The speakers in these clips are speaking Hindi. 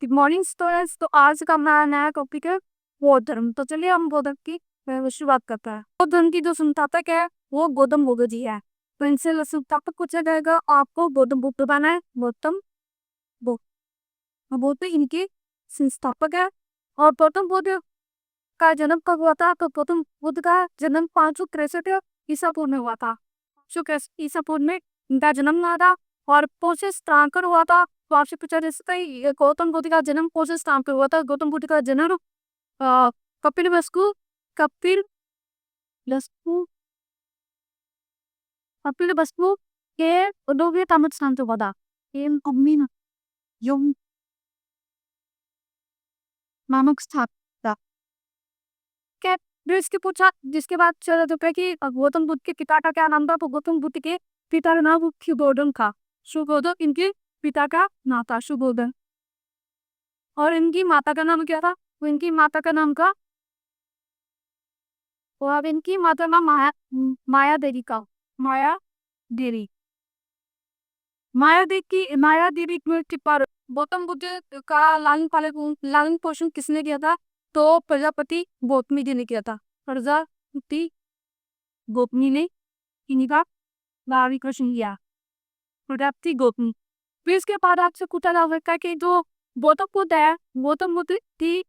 Good morning students. तो आज का हमारा नया टॉपिक है बौद्ध धर्म। तो चलिए हम बौद्ध धर्म की शुरुआत करते हैं। बौद्ध धर्म की जो संस्थापक है वो गौतम बुद्ध जी है। तो इनसे संस्थापक पूछा जाएगा आपको गौतम बुद्ध बताना है। गौतम बुद्ध इनके संस्थापक है। और गौतम बुद्ध का जन्म कब हुआ था? तो गौतम बुद्ध का जन्म 563 ईसा पूर्व में हुआ था। ईसा पूर्व में इनका जन्म हुआ था और कौन से स्थान पर हुआ था? तो आपसे पूछा जा सकता है ये गौतम बुद्ध का जन्म कौन से स्थान पर हुआ था? गौतम बुद्ध का जन्म कपिल वस्तु कपिल वस्तु कपिल वस्तु के उद्योगी तामत स्थान पर हुआ था। इन अम्मी ना यम नामक स्थापित के जो इसके पूछा जिसके बाद चला जाता है कि गौतम बुद्ध के पिता का क्या नाम था? तो गौतम बुद्ध के पिता का नाम शुभोधन था। शुभोधन इनके पिता का नाम था, शुभोधन। और इनकी माता का नाम क्या था? तो इनकी माता का नाम का और इनकी माता का माया देवी का माया देवी माया देवी मृत्यु पर गौतम बुद्ध का लालन पोषण किसने किया था? तो प्रजापति गौतमी जी ने किया था। प्रजापति गौतमी ने इनका लालन पोषण किया। प्रजापति गौतमी। फिर इसके बाद आपसे पूछा जा सकता है कि जो गौतम बुद्ध है, गौतम बुद्ध की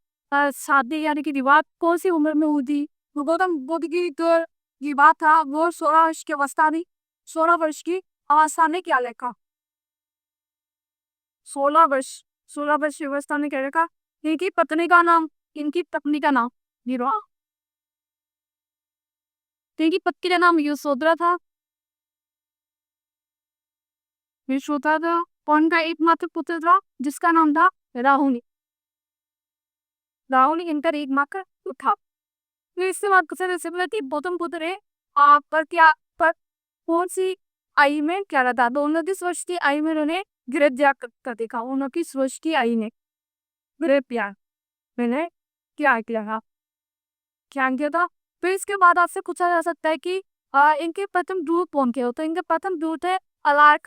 शादी यानी कि विवाह कौन सी उम्र में हुई थी? तो गौतम बुद्ध की जो विवाह था वो 16 वर्ष की अवस्था में 16 वर्ष की अवस्था में क्या लिखा? 16 वर्ष की अवस्था में क्या लिखा? इनकी पत्नी का नाम विवाह इनकी पत्नी का नाम यशोधरा था। यशोधरा था कौन का एकमात्र पुत्र था जिसका नाम था राहुल। राहुल इनका एकमात्र था। फिर इससे बात कर गौतम बुद्ध ने पर कौन सी आयु में क्या रहा था? 29 वर्ष की आयु में उन्होंने गृह त्याग करता देखा। 29 वर्ष की आयु में गृह त्याग मैंने क्या किया था। फिर इसके बाद आपसे पूछा जा सकता है कि इनके प्रथम दूत कौन थे? तो इनके प्रथम दूत है अलार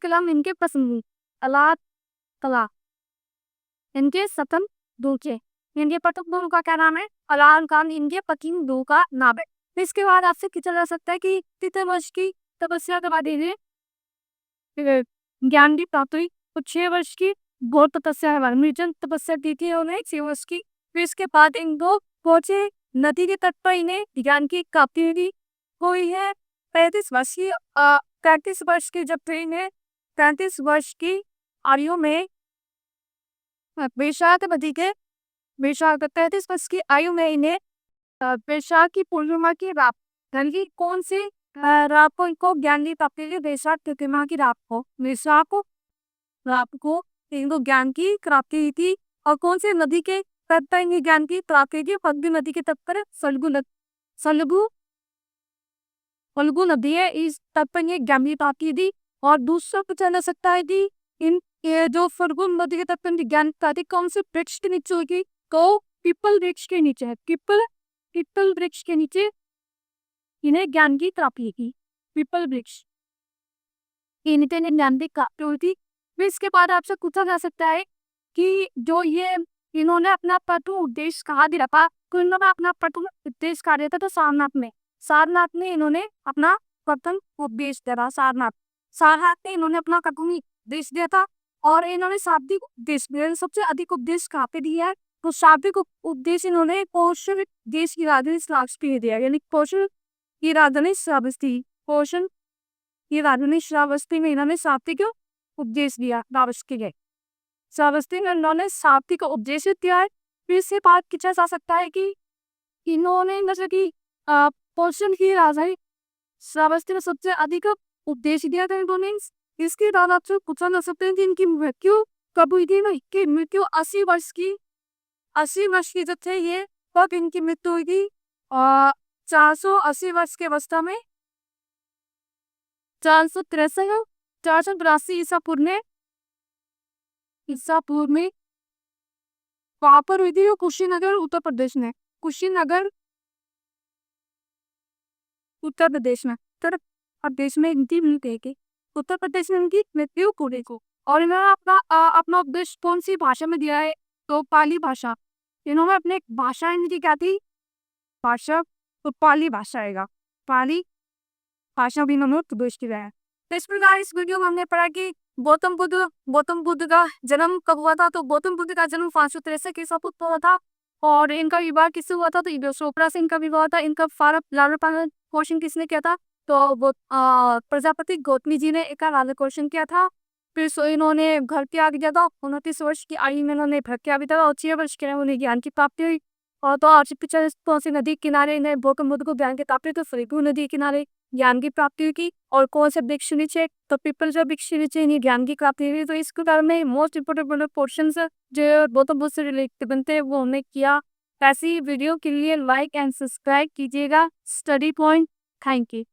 कला में इनके प्रथम अलार कला इनके सतम दूत है। इनके प्रथम दूत का क्या नाम है? अलार खान इनके प्रथम दूत का नाम है। फिर इसके बाद आपसे पूछा जा सकता है कि कितने वर्ष की तपस्या के बाद इन्हें ज्ञान की प्राप्ति हुई? तो 6 वर्ष की घोर तपस्या है निर्जन तपस्या की थी उन्हें 6 वर्ष की। फिर इसके बाद इन दो पहुंचे नदी के तट पर इन्हें ज्ञान की प्राप्ति हुई है 35 वर्ष की 35 वर्ष की जब इन्हें 35 वर्ष की आयु में वैशाख नदी के वैशाख 35 वर्ष की आयु में इन्हें वैशाख की पूर्णिमा की रात यानी कि कौन सी रात को इनको ज्ञान की प्राप्ति हुई? वैशाख पूर्णिमा की रात को रात को इनको ज्ञान की प्राप्ति हुई थी। और कौन सी नदी के तट पर इन्हें ज्ञान की प्राप्ति हुई? फल्गु नदी के तट पर फल्गु नदी है इस तट पर इन्हें ज्ञान की प्राप्ति थी। और दूसरा पूछा जा सकता है कि इन जो फल्गु नदी के तट पर ज्ञान प्राप्ति कौन से वृक्ष के नीचे होगी? तो पीपल वृक्ष के नीचे है। पीपल वृक्ष के नीचे इन्हें ज्ञान की प्राप्ति की। पीपल वृक्ष इन्हें ज्ञान की प्राप्ति हुई थी। फिर इसके बाद आपसे पूछा जा सकता है कि जो ये इन्होंने अपना प्रथम उद्देश्य कहाँ दिया था? तो इन्होंने अपना प्रथम उद्देश्य कहा दिया था? तो सारनाथ में इन्होंने अपना प्रथम उपदेश दिया था। सारनाथ में इन्होंने अपना प्रथम उपदेश दिया था। और इन्होंने शाब्दिक उपदेश सबसे अधिक उपदेश कहाँ पे दिया है? तो शाब्दिक उपदेश इन्होंने कौशल देश की राजधानी श्रावस्ती में दिया। यानी कौशल की राजधानी श्रावस्ती में इन्होंने शाब्दिक उपदेश दिया। श्रावस्ती में इन्होंने शाब्दिक उपदेश दिया है। फिर इससे बात किया जा सकता है कि इन्होंने जैसे कि कौशल की राजधानी श्रावस्ती में सबसे अधिक उपदेश दिया था इन्होंने। इसके बाद आपसे पूछा जा सकता है कि इनकी मृत्यु कब हुई थी? इनकी मृत्यु 80 वर्ष की जब थे ये कब इनकी मृत्यु हुई थी? 480 वर्ष के अवस्था में 483 ईसा पूर्व में वहां पर हुई थी। कुशीनगर उत्तर प्रदेश में उत्तर प्रदेश में इनकी मृत्यु उत्तर प्रदेश में इनकी मृत्यु को और इन्होंने अपना उपदेश कौन सी भाषा में दिया है? तो पाली भाषा। इन्होंने अपने एक भाषा इनकी क्या थी? भाषा, तो पाली भाषा आएगा। पाली भाषा भी इन्होंने उपदेश किया है। तो इस प्रकार इस वीडियो में हमने पढ़ा कि गौतम बुद्ध का जन्म कब हुआ था? तो गौतम बुद्ध का जन्म 563 ईसा पूर्व हुआ था। और इनका विवाह किससे हुआ था? तो इडोसोप्रा से इनका विवाह था। इनका लालन पोषण किसने किया था? तो वो प्रजापति गौतमी जी ने इनका लालन पोषण किया था। फिर इन्होंने घर त्याग दिया था। 29 वर्ष की आयु में इन्होंने घर त्याग दिया था और 6 वर्ष के उन्हें ज्ञान की प्राप्ति हुई। और तो आर्टिफिशियल कौन सी नदी किनारे इन्हें गौतम बुद्ध को ज्ञान की प्राप्ति, तो फरीदू नदी किनारे ज्ञान की प्राप्ति हुई। और कौन से वृक्ष नीचे? तो पीपल जो वृक्ष नीचे इन्हें ज्ञान की प्राप्ति हुई। तो इसके कारण में मोस्ट इंपोर्टेंट पोर्शन जो गौतम बुद्ध से रिलेटेड बनते हैं वो हमने किया। ऐसी वीडियो के लिए लाइक एंड सब्सक्राइब कीजिएगा। Study point. Thank you.